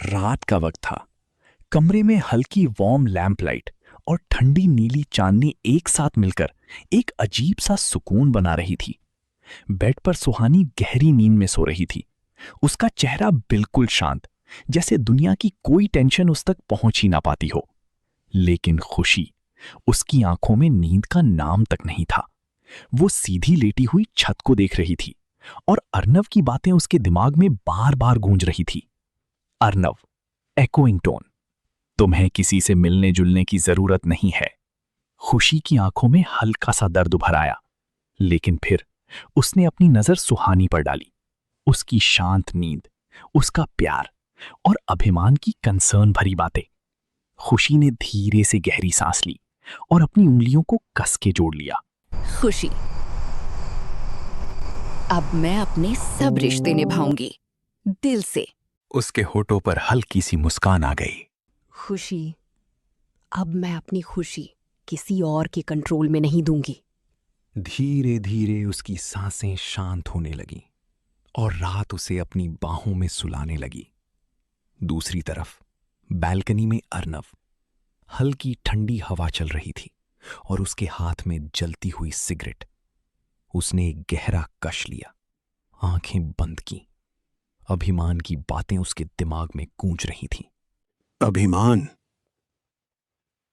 रात का वक्त था। कमरे में हल्की वार्म लैंप लाइट और ठंडी नीली चांदनी एक साथ मिलकर एक अजीब सा सुकून बना रही थी। बेड पर सुहानी गहरी नींद में सो रही थी। उसका चेहरा बिल्कुल शांत, जैसे दुनिया की कोई टेंशन उस तक पहुंच ही ना पाती हो। लेकिन खुशी, उसकी आंखों में नींद का नाम तक नहीं था। वो सीधी लेटी हुई छत को देख रही थी और अर्नव की बातें उसके दिमाग में बार बार गूंज रही थी। अर्नव, एकोइंग टोन, तुम्हें किसी से मिलने जुलने की जरूरत नहीं है। खुशी की आंखों में हल्का सा दर्द उभर आया, लेकिन फिर उसने अपनी नजर सुहानी पर डाली। उसकी शांत नींद, उसका प्यार और अभिमान की कंसर्न भरी बातें। खुशी ने धीरे से गहरी सांस ली और अपनी उंगलियों को कस के जोड़ लिया। खुशी, अब मैं अपने सब रिश्ते निभाऊंगी, दिल से। उसके होठों पर हल्की सी मुस्कान आ गई। खुशी, अब मैं अपनी खुशी किसी और के कंट्रोल में नहीं दूंगी। धीरे धीरे उसकी सांसें शांत होने लगीं और रात उसे अपनी बाहों में सुलाने लगी। दूसरी तरफ बालकनी में अर्नव, हल्की ठंडी हवा चल रही थी और उसके हाथ में जलती हुई सिगरेट। उसने एक गहरा कश लिया, आंखें बंद की। अभिमान की बातें उसके दिमाग में गूंज रही थीं। अभिमान?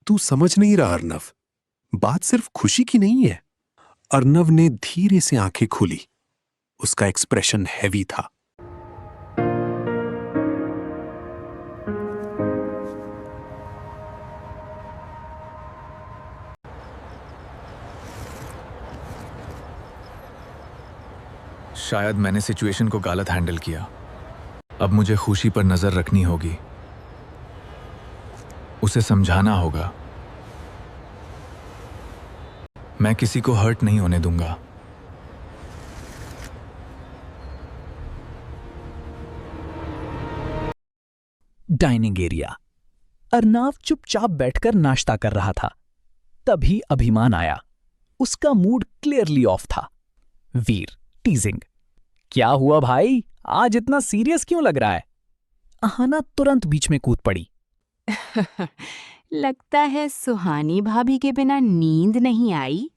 तू समझ नहीं रहा अर्नव, बात सिर्फ खुशी की नहीं है। अर्नव ने धीरे से आंखें खोली। उसका एक्सप्रेशन हैवी था। शायद मैंने सिचुएशन को गलत हैंडल किया। अब मुझे खुशी पर नजर रखनी होगी, उसे समझाना होगा। मैं किसी को हर्ट नहीं होने दूंगा। Dining area. अर्नव चुपचाप बैठकर नाश्ता कर रहा था। तभी अभिमान आया। उसका मूड क्लियरली ऑफ था। वीर, टीजिंग, क्या हुआ भाई, आज इतना सीरियस क्यों लग रहा है? अहाना तुरंत बीच में कूद पड़ी। लगता है सुहानी भाभी के बिना नींद नहीं आई।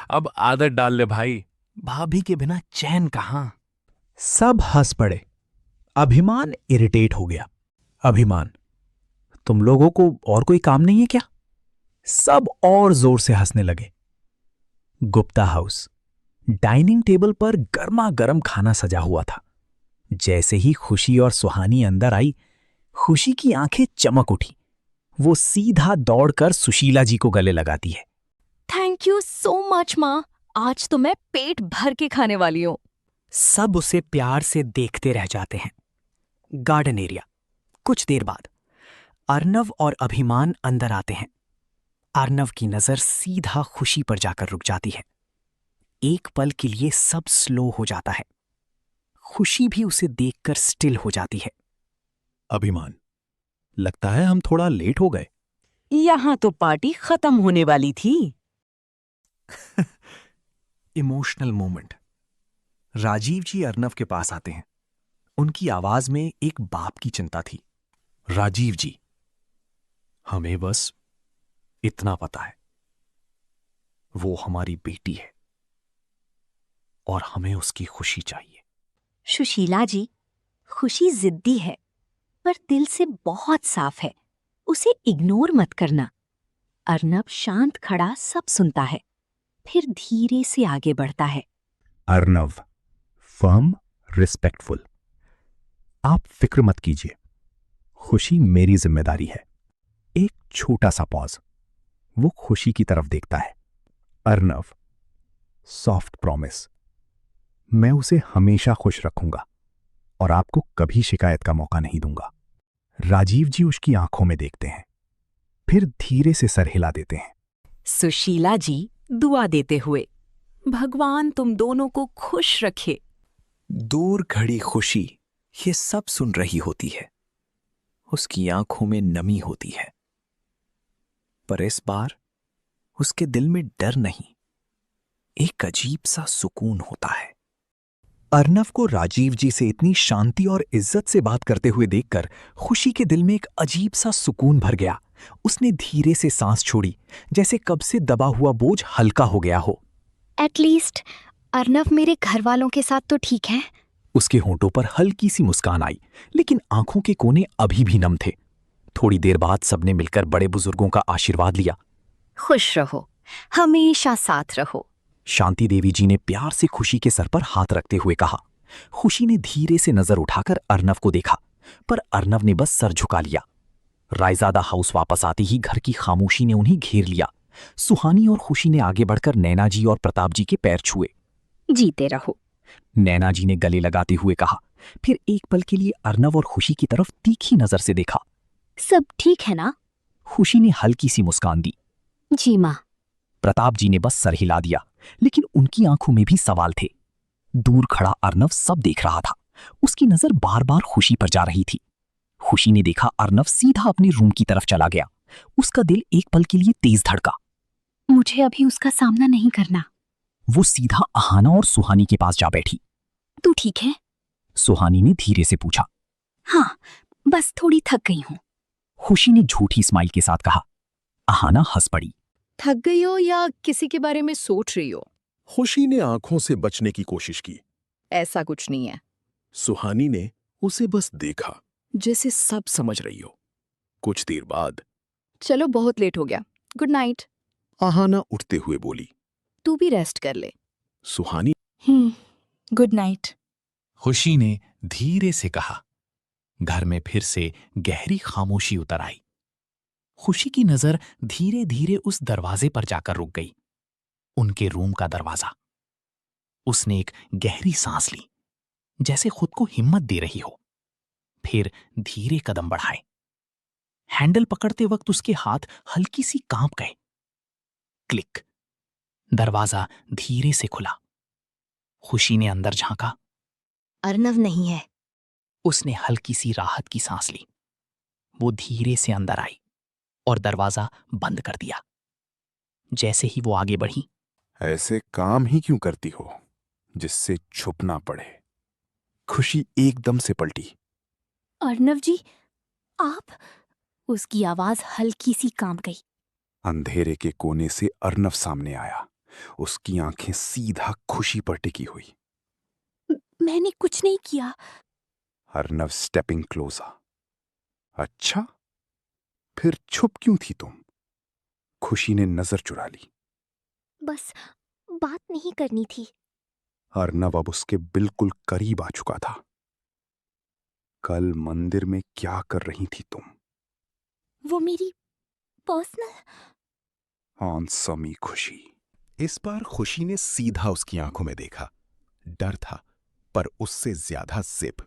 अब आदत डाल ले भाई, भाभी के बिना चैन कहां। सब हंस पड़े। अभिमान इरिटेट हो गया। अभिमान, तुम लोगों को और कोई काम नहीं है क्या? सब और जोर से हंसने लगे। गुप्ता हाउस। डाइनिंग टेबल पर गर्मा गर्म खाना सजा हुआ था। जैसे ही खुशी और सुहानी अंदर आई, खुशी की आंखें चमक उठी। वो सीधा दौड़कर सुशीला जी को गले लगाती है। थैंक यू सो मच माँ, आज तो मैं पेट भर के खाने वाली हूँ। सब उसे प्यार से देखते रह जाते हैं। Garden area. कुछ देर बाद अर्नव और अभिमान अंदर आते हैं। अर्नव की नजर सीधा खुशी पर जाकर रुक जाती है। एक पल के लिए सब स्लो हो जाता है। खुशी भी उसे देखकर स्टिल हो जाती है। अभिमान, लगता है हम थोड़ा लेट हो गए। यहाँ तो पार्टी खत्म होने वाली थी। Emotional moment. राजीव जी अर्नव के पास आते हैं। उनकी आवाज में एक बाप की चिंता थी। राजीव जी, हमें बस इतना पता है, वो हमारी बेटी है और हमें उसकी खुशी चाहिए। सुशीला जी, खुशी जिद्दी है पर दिल से बहुत साफ है, उसे इग्नोर मत करना। अर्नब शांत खड़ा सब सुनता है, फिर धीरे से आगे बढ़ता है। Arnav, firm, respectful. आप फिक्र मत कीजिए, खुशी मेरी जिम्मेदारी है। एक छोटा सा पॉज। वो खुशी की तरफ देखता है। अर्नव, सॉफ्ट प्रॉमिस, मैं उसे हमेशा खुश रखूंगा और आपको कभी शिकायत का मौका नहीं दूंगा। राजीव जी उसकी आंखों में देखते हैं, फिर धीरे से सर हिला देते हैं। सुशीला जी दुआ देते हुए, भगवान तुम दोनों को खुश रखे। दूर खड़ी खुशी ये सब सुन रही होती है। उसकी आंखों में नमी होती है, पर इस बार उसके दिल में डर नहीं, एक अजीब सा सुकून होता है। अर्नव को राजीव जी से इतनी शांति और इज्जत से बात करते हुए देखकर खुशी के दिल में एक अजीब सा सुकून भर गया। उसने धीरे से सांस छोड़ी, जैसे कब से दबा हुआ बोझ हल्का हो गया हो। एटलीस्ट अर्नव मेरे घर वालों के साथ तो ठीक है। उसके होंठों पर हल्की सी मुस्कान आई, लेकिन आंखों के कोने अभी भी नम थे। थोड़ी देर बाद सबने मिलकर बड़े बुजुर्गों का आशीर्वाद लिया। खुश रहो, हमेशा साथ रहो। शांति देवी जी ने प्यार से खुशी के सर पर हाथ रखते हुए कहा। खुशी ने धीरे से नजर उठाकर अर्नव को देखा, पर अर्नव ने बस सर झुका लिया। रायजादा हाउस वापस आते ही घर की खामोशी ने उन्हें घेर लिया। सुहानी और खुशी ने आगे बढ़कर नैना जी और प्रताप जी के पैर छुए। जीते रहो। नैना जी ने गले लगाते हुए कहा, फिर एक पल के लिए अर्नव और खुशी की तरफ तीखी नजर से देखा। सब ठीक है ना? खुशी ने हल्की सी मुस्कान दी। जी माँ। प्रताप जी ने बस सर हिला दिया, लेकिन उनकी आंखों में भी सवाल थे। दूर खड़ा अर्नव सब देख रहा था। उसकी नजर बार बार खुशी पर जा रही थी। खुशी ने देखा अर्नव सीधा अपने रूम की तरफ चला गया। उसका दिल एक पल के लिए तेज धड़का। मुझे अभी उसका सामना नहीं करना। वो सीधा अहाना और सुहानी के पास जा बैठी। तू ठीक है? सुहानी ने धीरे से पूछा। हाँ, बस थोड़ी थक गई हूँ। खुशी ने झूठी स्माइल के साथ कहा। अहाना हंस पड़ी। थक गई हो या किसी के बारे में सोच रही हो? खुशी ने आंखों से बचने की कोशिश की। ऐसा कुछ नहीं है। सुहानी ने उसे बस देखा, जैसे सब समझ रही हो। कुछ देर बाद चलो, बहुत लेट हो गया। Good night. आहाना उठते हुए बोली। तू भी रेस्ट कर ले। सुहानी गुड नाइट। खुशी ने धीरे से कहा। घर में फिर से गहरी खामोशी उतर आई। खुशी की नजर धीरे धीरे उस दरवाजे पर जाकर रुक गई, उनके रूम का दरवाजा। उसने एक गहरी सांस ली, जैसे खुद को हिम्मत दे रही हो। फिर धीरे कदम बढ़ाए। हैंडल पकड़ते वक्त उसके हाथ हल्की सी कांप गए। क्लिक। दरवाजा धीरे से खुला। खुशी ने अंदर झांका। अर्नव नहीं है। उसने हल्की सी राहत की सांस ली। वो धीरे से अंदर आई और दरवाजा बंद कर दिया। जैसे ही वो आगे बढ़ी, ऐसे काम ही क्यों करती हो जिससे छुपना पड़े? खुशी एकदम से पलटी। अर्नव जी, आप? उसकी आवाज हल्की सी कांप गई। अंधेरे के कोने से अर्नव सामने आया। उसकी आंखें सीधा खुशी पर टिकी हुई। मैंने कुछ नहीं किया। Arnav stepping closer. अच्छा, फिर छुप क्यों थी तुम? खुशी ने नजर चुरा ली। बस बात नहीं करनी थी। अर्नव अब उसके बिल्कुल करीब आ चुका था। कल मंदिर में क्या कर रही थी तुम? वो मेरी पर्सनल। आंसर मी खुशी। इस बार खुशी ने सीधा उसकी आंखों में देखा। डर था, पर उससे ज्यादा जिद।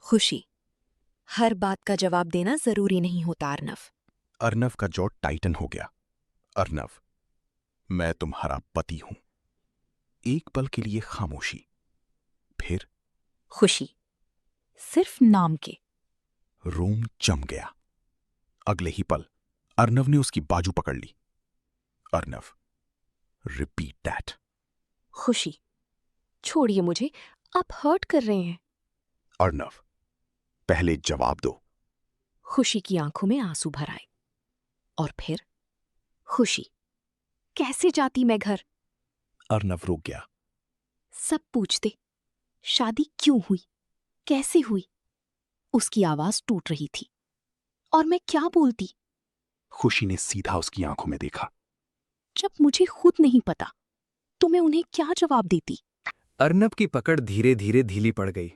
खुशी, हर बात का जवाब देना जरूरी नहीं होता अर्नव। अर्नव का जॉ टाइटन हो गया। अर्नव, मैं तुम्हारा पति हूं। एक पल के लिए खामोशी, फिर खुशी, सिर्फ नाम के। रूम जम गया। अगले ही पल अर्नव ने उसकी बाजू पकड़ ली। Arnav, repeat that. खुशी, छोड़िए मुझे, आप हर्ट कर रहे हैं। अर्नव, पहले जवाब दो। खुशी की आंखों में आंसू भर आए। और फिर खुशी, कैसे जाती मैं घर? अर्नव रुक गया। सब पूछते, शादी क्यों हुई, कैसे हुई? उसकी आवाज टूट रही थी। और मैं क्या बोलती? खुशी ने सीधा उसकी आंखों में देखा। जब मुझे खुद नहीं पता तो मैं उन्हें क्या जवाब देती? अर्नव की पकड़ धीरे धीरे ढीली पड़ गई।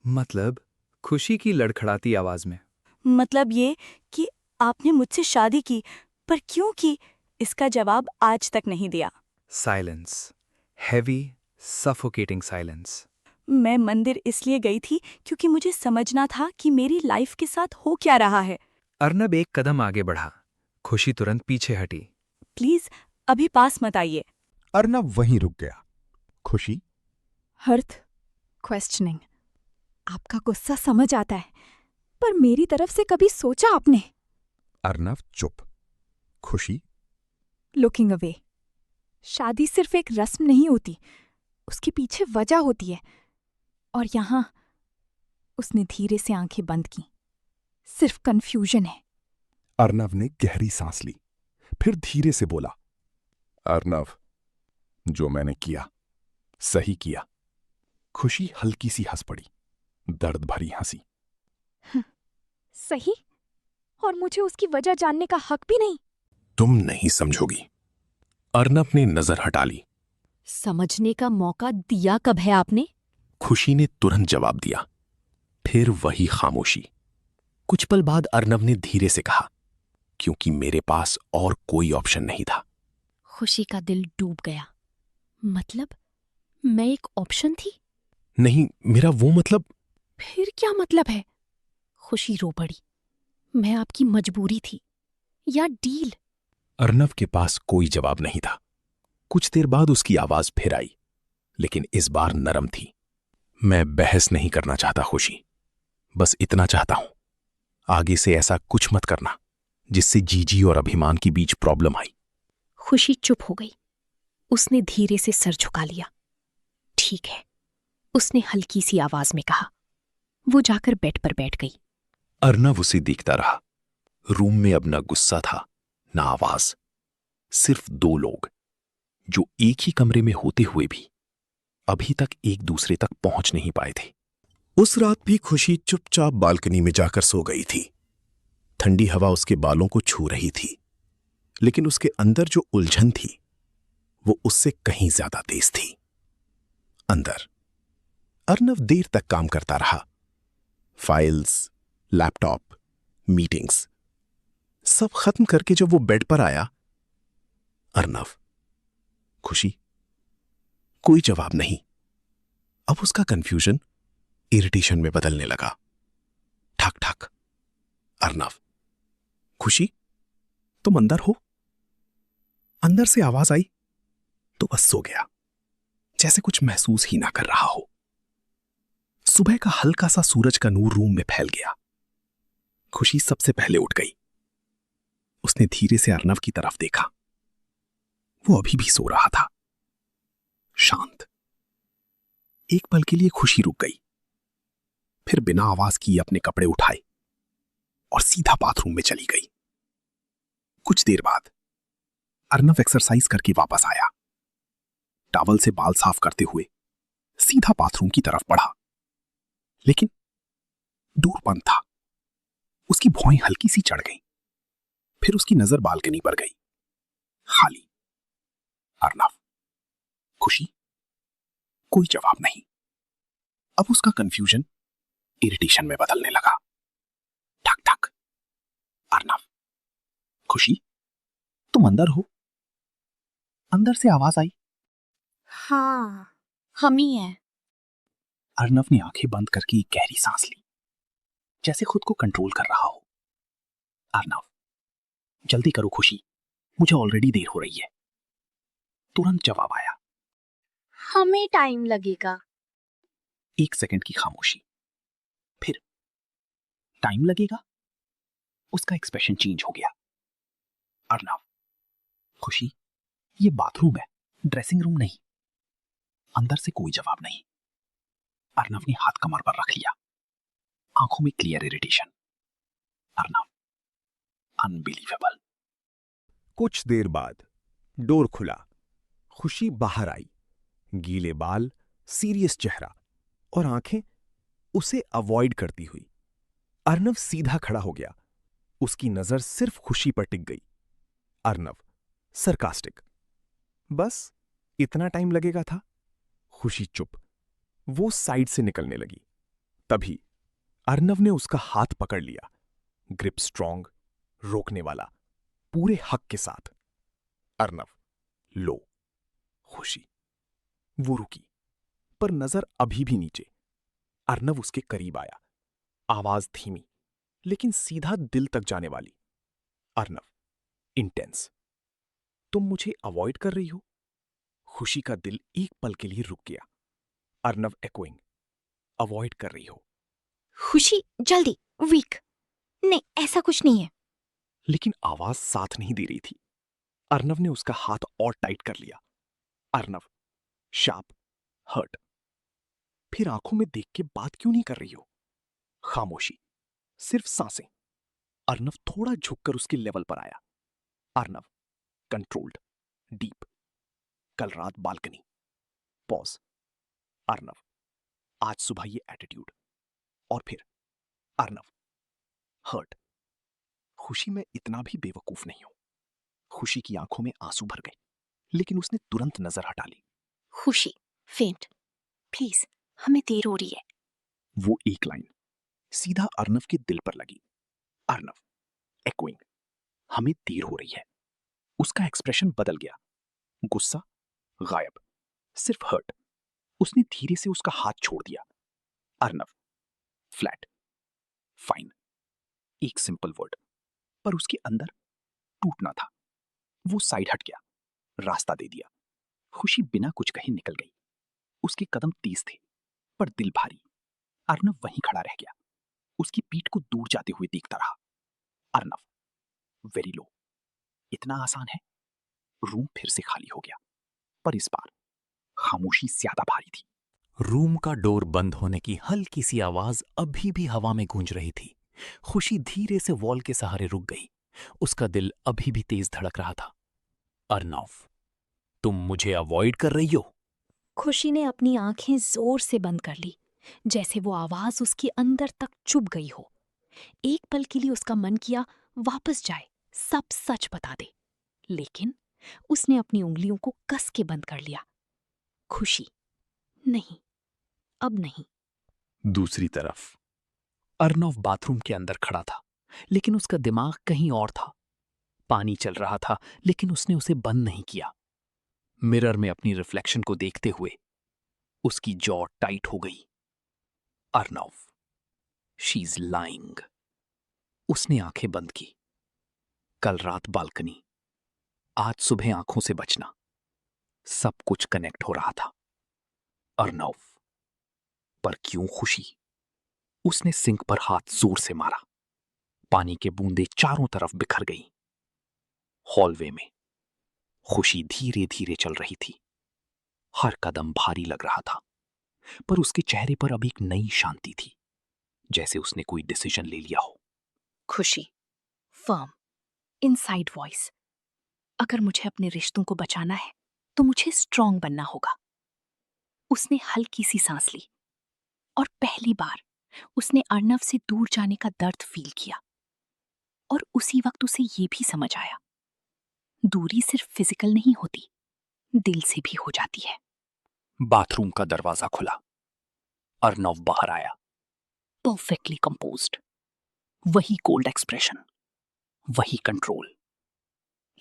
मतलब खुशी की लड़खड़ाती आवाज में। मतलब ये कि आपने मुझसे शादी की, पर क्यों की, इसका जवाब आज तक नहीं दिया। Silence, heavy suffocating silence. मैं मंदिर इसलिए गई थी क्योंकि मुझे समझना था कि मेरी लाइफ के साथ हो क्या रहा है। अर्नव एक कदम आगे बढ़ा। खुशी तुरंत पीछे हटी। प्लीज अभी पास मत आइए। अर्नव वहीं रुक गया। खुशी, हर्थ, क्वेश्चनिंग। आपका गुस्सा समझ आता है, पर मेरी तरफ से कभी सोचा आपने? अर्नव चुप। खुशी, लुकिंग अवे। शादी सिर्फ एक रस्म नहीं होती, उसके पीछे वजह होती है। और यहां उसने धीरे से आंखें बंद की। सिर्फ कंफ्यूजन है। अर्नव ने गहरी सांस ली, फिर धीरे से बोला, अर्नव, जो मैंने किया सही किया। खुशी हल्की सी हंस पड़ी, दर्द भरी हंसी। सही? और मुझे उसकी वजह जानने का हक भी नहीं? तुम नहीं समझोगी। अर्नव ने नजर हटा ली। समझने का मौका दिया कब है आपने? खुशी ने तुरंत जवाब दिया। फिर वही खामोशी। कुछ पल बाद अर्नव ने धीरे से कहा, क्योंकि मेरे पास और कोई ऑप्शन नहीं था। खुशी का दिल डूब गया। मतलब मैं एक ऑप्शन थी? नहीं, मेरा वो मतलब। फिर क्या मतलब है? खुशी रो पड़ी। मैं आपकी मजबूरी थी या डील? अर्नव के पास कोई जवाब नहीं था। कुछ देर बाद उसकी आवाज फिर आई, लेकिन इस बार नरम थी। मैं बहस नहीं करना चाहता खुशी, बस इतना चाहता हूं, आगे से ऐसा कुछ मत करना जिससे जीजी और अभिमान के बीच प्रॉब्लम आई। खुशी चुप हो गई। उसने धीरे से सर झुका लिया। ठीक है, उसने हल्की सी आवाज में कहा। वो जाकर बेड पर बैठ गई। अर्नव उसे देखता रहा। रूम में अब न गुस्सा था, न आवाज, सिर्फ दो लोग जो एक ही कमरे में होते हुए भी अभी तक एक दूसरे तक पहुंच नहीं पाए थे। उस रात भी खुशी चुपचाप बालकनी में जाकर सो गई थी। ठंडी हवा उसके बालों को छू रही थी, लेकिन उसके अंदर जो उलझन थी वो उससे कहीं ज्यादा तेज थी। अंदर अर्नव देर तक काम करता रहा। फाइल्स, लैपटॉप, मीटिंग्स सब खत्म करके जब वो बेड पर आया, अर्नव, खुशी, कोई जवाब नहीं। अब उसका कंफ्यूजन इरिटेशन में बदलने लगा। ठक ठक। अर्नव, खुशी, तुम अंदर हो? अंदर से आवाज आई तो बस सो गया, जैसे कुछ महसूस ही ना कर रहा हो। सुबह का हल्का सा सूरज का नूर रूम में फैल गया। खुशी सबसे पहले उठ गई। उसने धीरे से अर्नव की तरफ देखा। वो अभी भी सो रहा था, शांत। एक पल के लिए खुशी रुक गई, फिर बिना आवाज किए अपने कपड़े उठाए और सीधा बाथरूम में चली गई। कुछ देर बाद अर्नव एक्सरसाइज करके वापस आया। टॉवल से बाल साफ करते हुए सीधा बाथरूम की तरफ बढ़ा, लेकिन डोर बंद था। उसकी भौएं हल्की सी चढ़ गईं। फिर उसकी नजर बालकनी पर गई, खाली। अर्नव, खुशी, कोई जवाब नहीं। अब उसका कंफ्यूजन इरिटेशन में बदलने लगा। ठक ठक। अर्नव, खुशी, तुम अंदर हो? अंदर से आवाज आई। हाँ, हम ही हैं। अर्नव ने आंखें बंद करके एक गहरी सांस ली, जैसे खुद को कंट्रोल कर रहा हो। अर्नव, जल्दी करो खुशी, मुझे ऑलरेडी देर हो रही है। तुरंत जवाब आया। हमें टाइम लगेगा। 1 सेकंड की खामोशी, फिर टाइम लगेगा। उसका एक्सप्रेशन चेंज हो गया। अर्नव, खुशी, ये बाथरूम है, ड्रेसिंग रूम नहीं। अंदर से कोई जवाब नहीं। अर्नव ने हाथ कमर पर रख लिया, आंखों में क्लियर इरिटेशन। अर्नव, अनबिलीवेबल। कुछ देर बाद डोर खुला। खुशी बाहर आई, गीले बाल, सीरियस चेहरा और आंखें उसे अवॉइड करती हुई। अर्नव सीधा खड़ा हो गया। उसकी नजर सिर्फ खुशी पर टिक गई। अर्नव, सरकास्टिक, बस इतना टाइम लगेगा था? खुशी चुप। वो साइड से निकलने लगी। तभी अर्नव ने उसका हाथ पकड़ लिया, ग्रिप स्ट्रॉन्ग, रोकने वाला, पूरे हक के साथ। अर्नव, लो। खुशी, वो रुकी, पर नजर अभी भी नीचे। अर्नव उसके करीब आया, आवाज धीमी लेकिन सीधा दिल तक जाने वाली। अर्नव, इंटेंस, तुम मुझे अवॉइड कर रही हो? खुशी का दिल एक पल के लिए रुक गया। अर्नव एकोइंग, अवॉइड कर रही हो? खुशी, जल्दी, वीक। नहीं, ऐसा कुछ नहीं है। लेकिन आवाज साथ नहीं दे रही थी। अर्नव ने उसका हाथ और टाइट कर लिया। Arnav, sharp, hurt. फिर आंखों में देख के बात क्यों नहीं कर रही हो? खामोशी, सिर्फ सांसें। अर्नव थोड़ा झुककर उसके लेवल पर आया। Arnav, controlled, deep. कल रात बालकनी। पॉज। अर्नव, आज सुबह ये एटीट्यूड। और फिर अर्नव, हर्ट। खुशी में इतना भी बेवकूफ नहीं हूं। खुशी की आंखों में आंसू भर गए, लेकिन उसने तुरंत नजर हटा ली। खुशी, फेंट, प्लीज, हमें देर हो रही है। वो एक लाइन सीधा अर्नव के दिल पर लगी। अर्नव, एक्विंग, हमें देर हो रही है। उसका एक्सप्रेशन बदल गया। गुस्सा गायब, सिर्फ हर्ट। उसने धीरे से उसका हाथ छोड़ दिया। Arnav, flat, fine. एक सिंपल वर्ड, पर उसके अंदर टूटना था। वो साइड हट गया, रास्ता दे दिया। खुशी बिना कुछ कहे निकल गई। उसके कदम तेज थे, पर दिल भारी। अर्नव वहीं खड़ा रह गया, उसकी पीठ को दूर जाते हुए देखता रहा। Arnav, very low. इतना आसान है? रूम फिर से खाली हो गया, पर इस बार खामोशी ज्यादा भारी थी। रूम का डोर बंद होने की हल्की सी आवाज अभी भी हवा में गूंज रही थी। खुशी धीरे से वॉल के सहारे रुक गई। उसका दिल अभी भी तेज धड़क रहा था। अर्नव, तुम मुझे अवॉइड कर रही हो? खुशी ने अपनी आंखें जोर से बंद कर ली, जैसे वो आवाज उसके अंदर तक चुभ गई हो। एक पल के लिए उसका मन किया वापस जाए, सब सच बता दे, लेकिन उसने अपनी उंगलियों को कस के बंद कर लिया। खुशी, नहीं, अब नहीं। दूसरी तरफ अर्नव बाथरूम के अंदर खड़ा था, लेकिन उसका दिमाग कहीं और था। पानी चल रहा था, लेकिन उसने उसे बंद नहीं किया। मिरर में अपनी रिफ्लेक्शन को देखते हुए उसकी जॉ टाइट हो गई। Arnav, she is lying. उसने आंखें बंद की। कल रात बालकनी, आज सुबह आंखों से बचना, सब कुछ कनेक्ट हो रहा था। अर्नव, पर क्यों खुशी? उसने सिंक पर हाथ जोर से मारा। पानी के बूंदें चारों तरफ बिखर गईं। हॉलवे में खुशी धीरे धीरे चल रही थी। हर कदम भारी लग रहा था, पर उसके चेहरे पर अब एक नई शांति थी, जैसे उसने कोई डिसीजन ले लिया हो। खुशी, फर्म, इनसाइड वॉइस, अगर मुझे अपने रिश्तों को बचाना है तो मुझे स्ट्रांग बनना होगा। उसने हल्की सी सांस ली, और पहली बार उसने अर्नव से दूर जाने का दर्द फील किया। और उसी वक्त उसे ये भी समझ आया, दूरी सिर्फ फिजिकल नहीं होती, दिल से भी हो जाती है। बाथरूम का दरवाजा खुला। अर्नव बाहर आया, परफेक्टली कंपोज्ड। वही कोल्ड एक्सप्रेशन, वही कंट्रोल,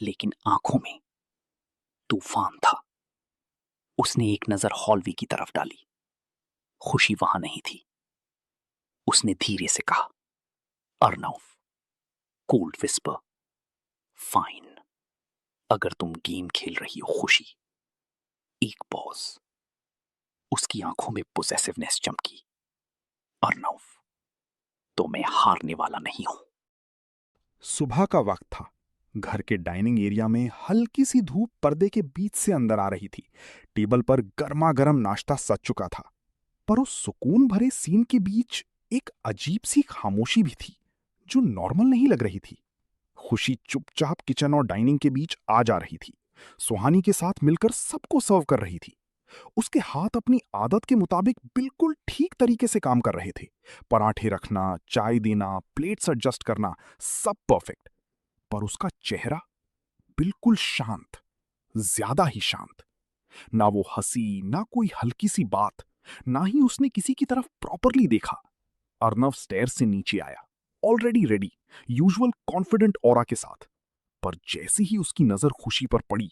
लेकिन आंखों में तूफान था। उसने एक नजर हॉलवे की तरफ डाली। खुशी वहां नहीं थी। उसने धीरे से कहा, अर्नव, कोल्ड विस्पर, फाइन। अगर तुम गेम खेल रही हो खुशी। एक पॉज। उसकी आंखों में पोसेसिवनेस चमकी। अर्नव, तो मैं हारने वाला नहीं हूं। सुबह का वक्त था। घर के डाइनिंग एरिया में हल्की सी धूप पर्दे के बीच से अंदर आ रही थी। टेबल पर गर्मा गर्म नाश्ता सज चुका था, पर उस सुकून भरे सीन के बीच एक अजीब सी खामोशी भी थी, जो नॉर्मल नहीं लग रही थी। खुशी चुपचाप किचन और डाइनिंग के बीच आ जा रही थी। सुहानी के साथ मिलकर सबको सर्व कर रही थी। उसके हाथ अपनी आदत के मुताबिक बिल्कुल ठीक तरीके से काम कर रहे थे। पराठे रखना, चाय देना, प्लेट्स एडजस्ट करना, सब परफेक्ट। पर उसका चेहरा बिल्कुल शांत, ज्यादा ही शांत। ना वो हंसी, ना कोई हल्की सी बात, ना ही उसने किसी की तरफ प्रॉपरली देखा। अर्नव स्टेयर से नीचे आया, already ready, usual confident aura के साथ। पर जैसे ही उसकी नजर खुशी पर पड़ी,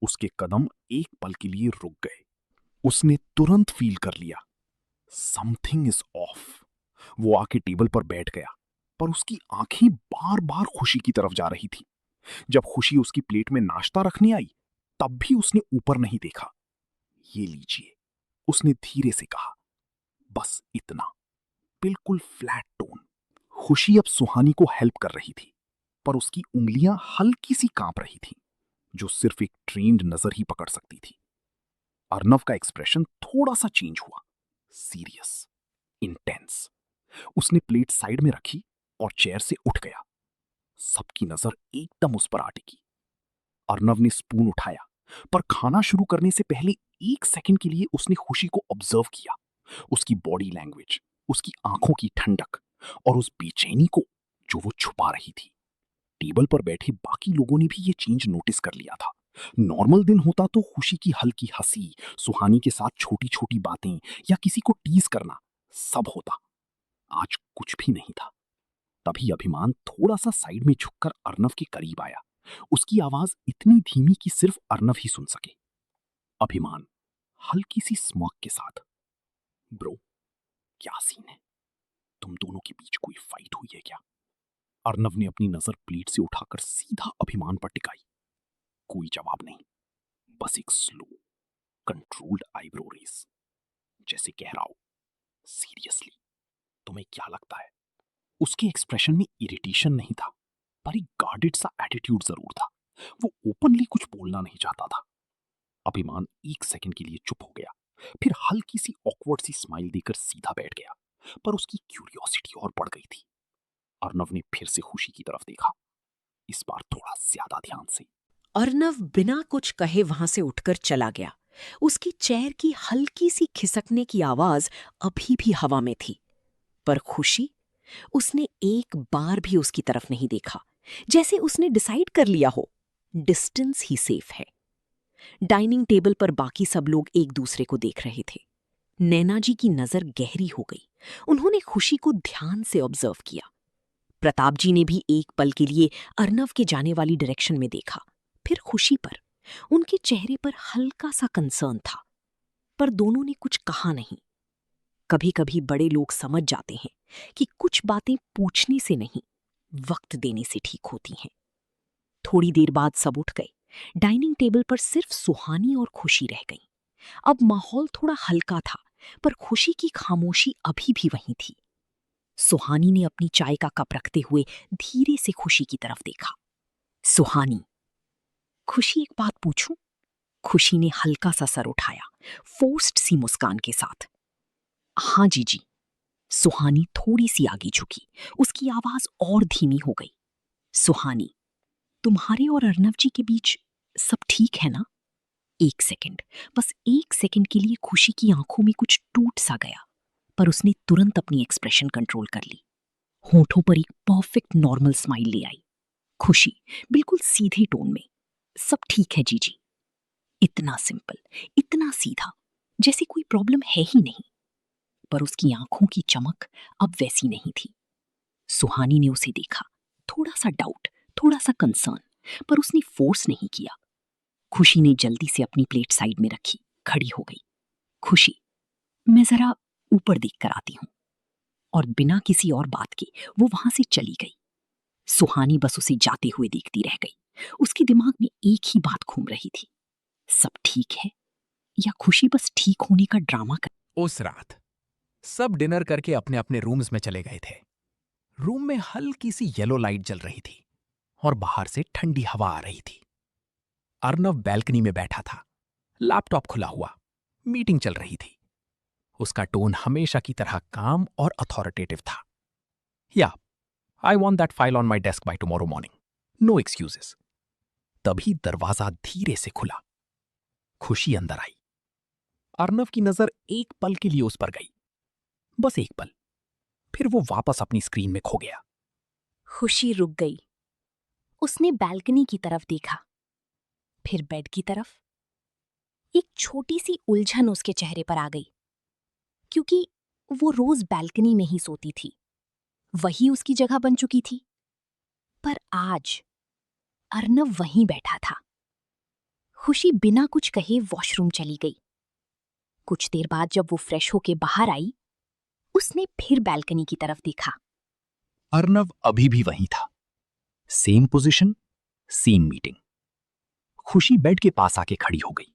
उसके कदम एक पल के लिए रुक गए। उसने तुरंत फील कर लिया, समथिंग इज ऑफ। वो आके टेबल पर बैठ गया, पर उसकी आंखें बार बार खुशी की तरफ जा रही थी। जब खुशी उसकी प्लेट में नाश्ता रखने आई, तब भी उसने ऊपर नहीं देखा। ये लीजिए, उसने धीरे से कहा, बस इतना, बिल्कुल फ्लैट टोन। खुशी अब सुहानी को हेल्प कर रही थी, पर उसकी उंगलियां हल्की सी कांप रही थीं, जो सिर्फ एक ट्रेन्ड नजर ही पकड़ सकती थी। अर्नव का एक्सप्रेशन थोड़ा सा चेंज हुआ। Serious, intense. उसने प्लेट साइड में रखी और चेयर से उठ गया। सबकी नजर एकदम उस पर आ टिकी। अर्नव ने स्पून उठाया, पर खाना शुरू करने से पहले 1 सेकंड के लिए उसने खुशी को ऑब्जर्व किया। उसकी बॉडी लैंग्वेज, उसकी आंखों की ठंडक और उस बेचैनी को जो वो छुपा रही थी। टेबल पर बैठे बाकी लोगों ने भी ये चेंज नोटिस कर लिया था। नॉर्मल दिन होता तो खुशी की हल्की हंसी, सुहानी के साथ छोटी छोटी बातें या किसी को टीज करना सब होता। आज कुछ भी नहीं था। तभी अभिमान थोड़ा सा साइड में झुककर अर्नव के करीब आया। उसकी आवाज इतनी धीमी कि सिर्फ अर्नव ही सुन सके। अभिमान हल्की सी स्मॉक के साथ, ब्रो, क्या सीन है? तुम दोनों के बीच कोई फाइट हुई है क्या? अर्नव ने अपनी नजर प्लेट से उठाकर सीधा अभिमान पर टिकाई। कोई जवाब नहीं, बस एक स्लो कंट्रोल्ड आईब्रो रेस, जैसे कह रहा हो, सीरियसली तुम्हें क्या लगता है? उसके एक्सप्रेशन में इरिटेशन नहीं था, पर एक गार्डेड सा एटीट्यूड जरूर था। वो ओपनली कुछ बोलना नहीं चाहता था। अभिमान 1 सेकंड के लिए चुप हो गया, फिर हल्की सी ऑकवर्ड सी स्माइल देकर सीधा बैठ गया। पर उसकी क्यूरियोसिटी और बढ़ गई थी। अर्नव ने फिर से खुशी की तरफ देखा, इस बार थोड़ा ज्यादा ध्यान से। अर्नव बिना कुछ कहे वहां से उठकर चला गया। उसकी चेयर की हल्की सी खिसकने की आवाज अभी भी हवा में थी। पर खुशी, उसने एक बार भी उसकी तरफ नहीं देखा, जैसे उसने डिसाइड कर लिया हो डिस्टेंस ही सेफ है। डाइनिंग टेबल पर बाकी सब लोग एक दूसरे को देख रहे थे। नैना जी की नजर गहरी हो गई। उन्होंने खुशी को ध्यान से ऑब्जर्व किया। प्रताप जी ने भी एक पल के लिए अर्नव के जाने वाली डायरेक्शन में देखा, फिर खुशी पर। उनके चेहरे पर हल्का सा कंसर्न था, पर दोनों ने कुछ कहा नहीं। कभी कभी बड़े लोग समझ जाते हैं कि कुछ बातें पूछने से नहीं, वक्त देने से ठीक होती हैं। थोड़ी देर बाद सब उठ गए। डाइनिंग टेबल पर सिर्फ सुहानी और खुशी रह गई। अब माहौल थोड़ा हल्का था, पर खुशी की खामोशी अभी भी वहीं थी। सुहानी ने अपनी चाय का कप रखते हुए धीरे से खुशी की तरफ देखा। सुहानी, खुशी एक बात पूछूं? खुशी ने हल्का सा सर उठाया, फोर्स्ड सी मुस्कान के साथ। हाँ जीजी। सुहानी थोड़ी सी आगे झुकी, उसकी आवाज और धीमी हो गई। सुहानी, तुम्हारे और अर्नव जी के बीच सब ठीक है ना? 1 सेकंड, बस 1 सेकंड के लिए खुशी की आंखों में कुछ टूट सा गया, पर उसने तुरंत अपनी एक्सप्रेशन कंट्रोल कर ली। होठों पर एक परफेक्ट नॉर्मल स्माइल ले आई। खुशी बिल्कुल सीधे टोन में, सब ठीक है जीजी। इतना सिंपल, इतना सीधा, जैसे कोई प्रॉब्लम है ही नहीं। पर उसकी आंखों की चमक अब वैसी नहीं थी। सुहानी ने उसे देखा, थोड़ा सा डाउट, थोड़ा सा कंसर्न, पर उसने फोर्स नहीं किया। खुशी ने जल्दी से अपनी प्लेट साइड में रखी, खड़ी हो गई। खुशी, मैं जरा ऊपर देख कर आती हूं। और बिना किसी और बात के वो वहां से चली गई। सुहानी बस उसे जाते हुए देखती रह गई। उसके दिमाग में एक ही बात घूम रही थी, सब ठीक है या खुशी बस ठीक होने का ड्रामा कर। उस रात सब डिनर करके अपने अपने रूम्स में चले गए थे। रूम में हल्की सी येलो लाइट जल रही थी और बाहर से ठंडी हवा आ रही थी। अर्नव बैल्कनी में बैठा था, लैपटॉप खुला हुआ, मीटिंग चल रही थी। उसका टोन हमेशा की तरह काम और अथॉरिटेटिव था। या, I want that file on my desk by tomorrow morning, no excuses. तभी दरवाजा धीरे से खुला। खुशी अंदर आई। अर्नव की नजर एक पल के लिए उस पर गई, बस एक पल, फिर वो वापस अपनी स्क्रीन में खो गया। खुशी रुक गई। उसने बैल्कनी की तरफ देखा, फिर बेड की तरफ। एक छोटी सी उलझन उसके चेहरे पर आ गई, क्योंकि वो रोज बैल्कनी में ही सोती थी, वही उसकी जगह बन चुकी थी। पर आज अर्नव वहीं बैठा था। खुशी बिना कुछ कहे वॉशरूम चली गई। कुछ देर बाद जब वो फ्रेश होके बाहर आई, उसने फिर बैल्कनी की तरफ देखा। अर्नव अभी भी वहीं था, सेम पोजीशन, सेम मीटिंग। खुशी बेड के पास आके खड़ी हो गई।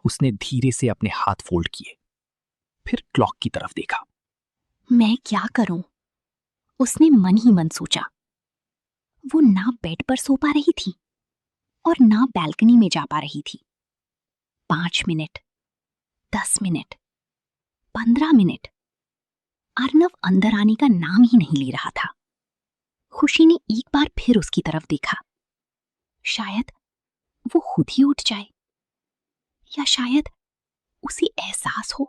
उसने धीरे से अपने हाथ फोल्ड किए, फिर क्लॉक की तरफ देखा। मैं क्या करूं? उसने मन ही मन सोचा। वो ना बेड पर सो पा रही थी और ना बैल्कनी में जा पा रही थी। 5 मिनट, 10 मिनट, 15 मिनट अर्नव अंदर आने का नाम ही नहीं ले रहा था। खुशी ने एक बार फिर उसकी तरफ देखा। शायद वो खुद ही उठ जाए, या शायद उसे एहसास हो,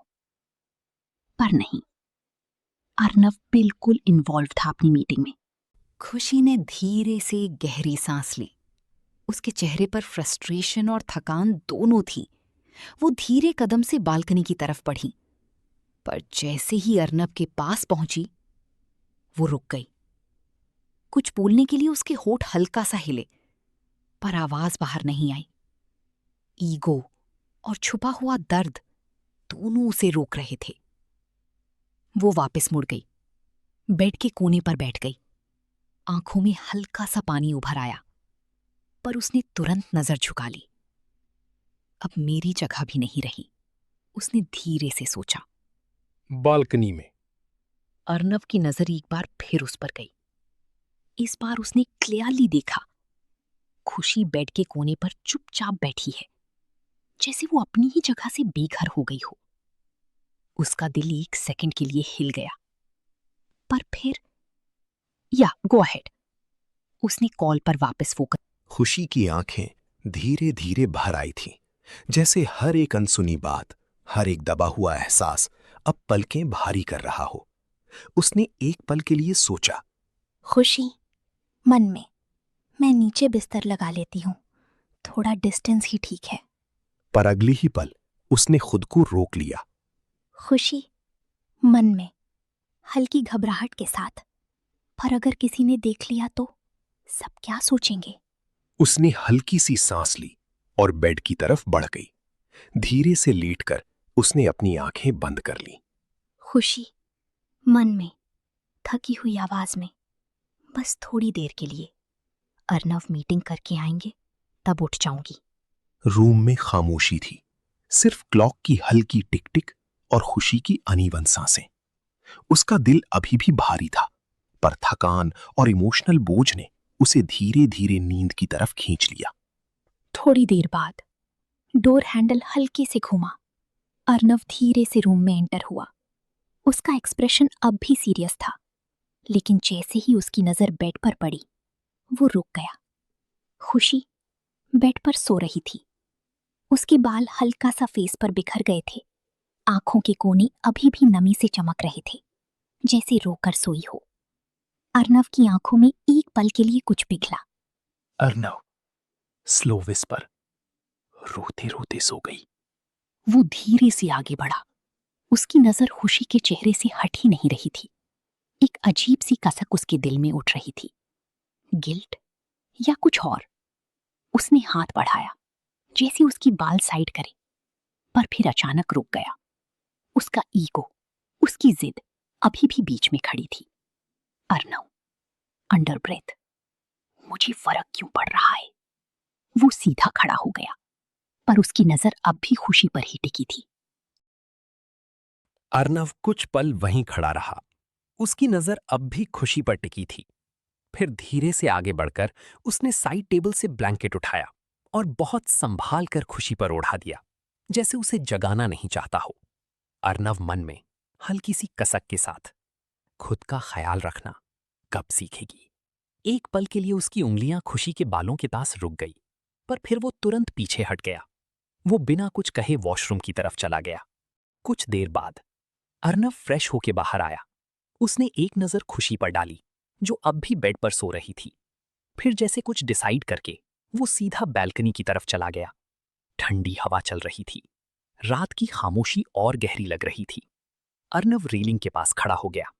पर नहीं। अर्नव बिल्कुल इन्वॉल्व था अपनी मीटिंग में। खुशी ने धीरे से गहरी सांस ली। उसके चेहरे पर फ्रस्ट्रेशन और थकान दोनों थी। वो धीरे कदम से बालकनी की तरफ बढ़ी, पर जैसे ही अर्नव के पास पहुंची, वो रुक गई। कुछ बोलने के लिए उसके होठ हल्का सा हिले, पर आवाज बाहर नहीं आई। ईगो और छुपा हुआ दर्द दोनों उसे रोक रहे थे। वो वापस मुड़ गई, बेड के कोने पर बैठ गई। आंखों में हल्का सा पानी उभर आया, पर उसने तुरंत नजर झुका ली। अब मेरी जगह भी नहीं रही, उसने धीरे से सोचा। बालकनी में अर्नव की नजर एक बार फिर उस पर गई। इस बार उसने क्लियरली देखा, खुशी बेड के कोने पर चुपचाप बैठी है, जैसे वो अपनी ही जगह से बेघर हो गई हो। उसका दिल एक सेकंड के लिए हिल गया, पर फिर या गो अहेड। उसने कॉल पर वापस फोकस। खुशी की आंखें धीरे धीरे भर आई थीं, जैसे हर एक अनसुनी बात, हर एक दबा हुआ एहसास अब पलकें भारी कर रहा हो। उसने एक पल के लिए सोचा, खुशी, मन में, मैं नीचे बिस्तर लगा लेती हूँ, थोड़ा डिस्टेंस ही ठीक है। पर अगली ही पल उसने खुद को रोक लिया। खुशी, मन में, हल्की घबराहट के साथ, पर अगर किसी ने देख लिया तो सब क्या सोचेंगे? उसने हल्की सी सांस ली और बेड की तरफ बढ़ गई। धीरे से लेटकर उसने अपनी आंखें बंद कर लीं। खुशी, मन में, थकी हुई आवाज में, बस थोड़ी देर के लिए। अर्नव मीटिंग करके आएंगे, तब उठ जाऊंगी। रूम में खामोशी थी, सिर्फ क्लॉक की हल्की टिक टिक और खुशी की अनइवन सांसें। उसका दिल अभी भी भारी था, पर थकान और इमोशनल बोझ ने उसे धीरे धीरे नींद की तरफ खींच लिया। थोड़ी देर बाद डोर हैंडल हल्के से घूमा। अर्नव धीरे से रूम में एंटर हुआ। उसका एक्सप्रेशन अब भी सीरियस था, लेकिन जैसे ही उसकी नजर बेड पर पड़ी, वो रुक गया। खुशी बेड पर सो रही थी। उसके बाल हल्का सा फेस पर बिखर गए थे। आंखों के कोने अभी भी नमी से चमक रहे थे, जैसे रोकर सोई हो। अर्नव की आंखों में एक पल के लिए कुछ पिघला। अर्नव स्लो विस्पर, रोते रोते सो गई। वो धीरे से आगे बढ़ा। उसकी नजर खुशी के चेहरे से हट ही नहीं रही थी। एक अजीब सी कसक उसके दिल में उठ रही थी। गिल्ट या कुछ और। उसने हाथ बढ़ाया, जैसे उसकी बाल साइड करे, पर फिर अचानक रुक गया। उसका ईगो, उसकी जिद अभी भी बीच में खड़ी थी। अर्नव, अंडर ब्रेथ, मुझे फर्क क्यों पड़ रहा है? वो सीधा खड़ा हो गया, पर उसकी नजर अब भी खुशी पर ही टिकी थी। अर्नव कुछ पल वहीं खड़ा रहा। उसकी नजर अब भी खुशी पर टिकी थी। फिर धीरे से आगे बढ़कर उसने साइड टेबल से ब्लैंकेट उठाया और बहुत संभाल कर खुशी पर ओढ़ा दिया, जैसे उसे जगाना नहीं चाहता हो। अर्नव मन में हल्की सी कसक के साथ, खुद का ख्याल रखना कब सीखेगी? एक पल के लिए उसकी उंगलियां खुशी के बालों के पास रुक गई, पर फिर वो तुरंत पीछे हट गया। वो बिना कुछ कहे वॉशरूम की तरफ चला गया। कुछ देर बाद अर्नव फ्रेश होके बाहर आया। उसने एक नजर खुशी पर डाली, जो अब भी बेड पर सो रही थी। फिर जैसे कुछ डिसाइड करके वो सीधा बैल्कनी की तरफ चला गया। ठंडी हवा चल रही थी। रात की खामोशी और गहरी लग रही थी। अर्नव रेलिंग के पास खड़ा हो गया।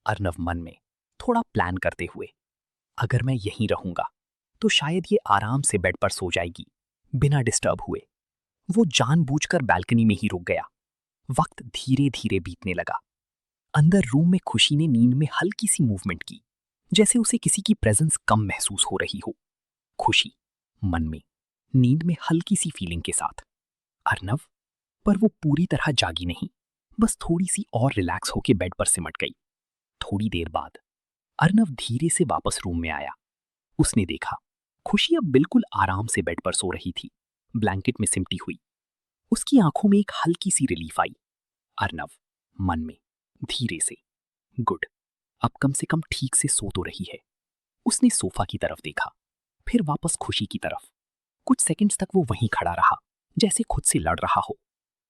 अर्नव मन में थोड़ा प्लान करते हुए, अगर मैं यहीं रहूंगा तो शायद ये आराम से बेड पर सो जाएगी, बिना डिस्टर्ब हुए। वो जानबूझकर बैल्कनी में ही रुक गया। वक्त धीरे धीरे बीतने लगा। अंदर रूम में खुशी ने नींद में हल्की सी मूवमेंट की, जैसे उसे किसी की प्रेजेंस कम महसूस हो रही हो। खुशी मन में, नींद में हल्की सी फीलिंग के साथ। अर्नव, पर वो पूरी तरह जागी नहीं, बस थोड़ी सी और रिलैक्स होके बेड पर सिमट गई। थोड़ी देर बाद अर्नव धीरे से वापस रूम में आया। उसने देखा खुशी अब बिल्कुल आराम से बेड पर सो रही थी, ब्लैंकेट में सिमटी हुई। उसकी आंखों में एक हल्की सी रिलीफ आई। अर्नव मन में धीरे से, गुड, अब कम से कम ठीक से सो तो रही है। उसने सोफा की तरफ देखा, फिर वापस खुशी की तरफ। कुछ सेकंड्स तक वो वहीं खड़ा रहा, जैसे खुद से लड़ रहा हो।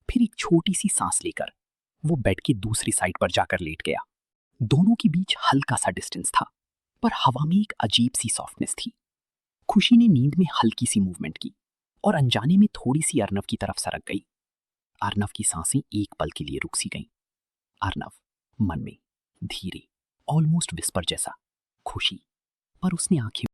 फिर एक छोटी सी सांस लेकर वो बेड की दूसरी साइड पर जाकर लेट गया। दोनों के बीच हल्का सा डिस्टेंस था, पर हवा में एक अजीब सी सॉफ्टनेस थी। खुशी ने नींद में हल्की सी मूवमेंट की और अनजाने में थोड़ी सी अर्नव की तरफ सरक गई। अर्नव की सांसें एक पल के लिए रुक सी गईं। अर्नव, मन में धीरे, ऑलमोस्ट विस्पर जैसा, खुशी, पर उसने आंखें